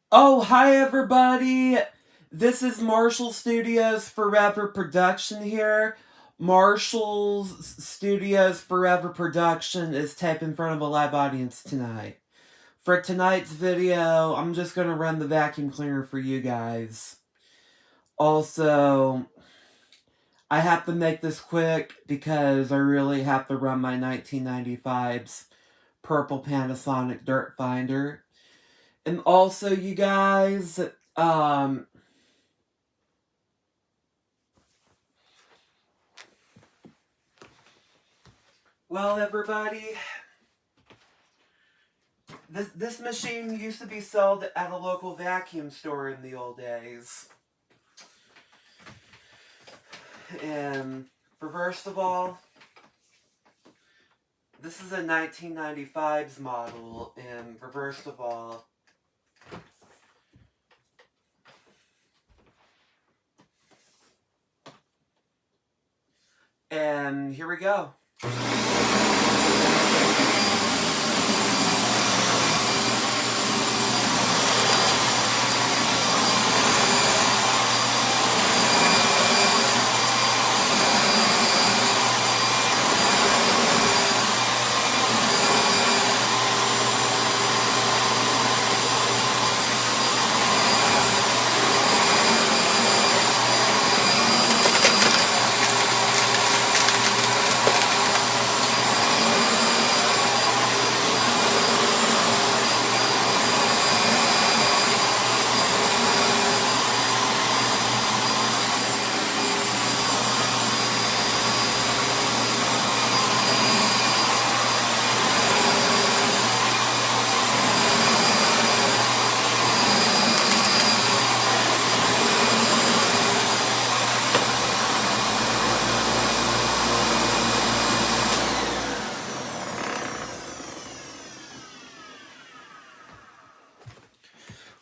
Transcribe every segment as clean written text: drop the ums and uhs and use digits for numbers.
Oh, hi everybody! This is Marshall Studios Forever Production here. Marshall's Studios Forever Production is taped in front of a live audience tonight. For tonight's video, I'm just going to run the vacuum cleaner for you guys. Also, I have to make this quick because I really have to run my 1995's purple Panasonic Dirt Finder. And also, you guys, well, everybody, this machine used to be sold at a local vacuum store in the old days. And first of all, this is a 1995's model, and first of all, and here we go.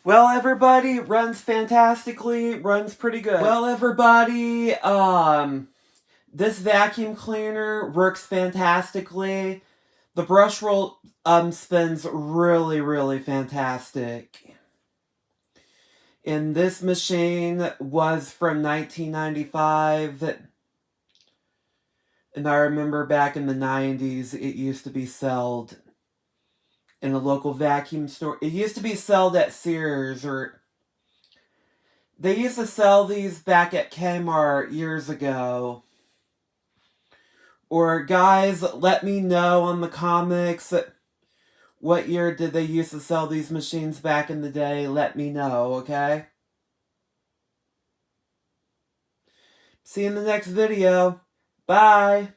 Well, everybody, runs fantastically, runs pretty good. Well, everybody, this vacuum cleaner works fantastically. The brush roll, spins really, really fantastic. And this machine was from 1995. And I remember back in the 90s, it used to be sold in a local vacuum store. It used to be sold at Sears, or they used to sell these back at Kmart years ago. Or guys, let me know on the comics, what year did they used to sell these machines back in the day? Let me know, okay? See you in the next video. Bye!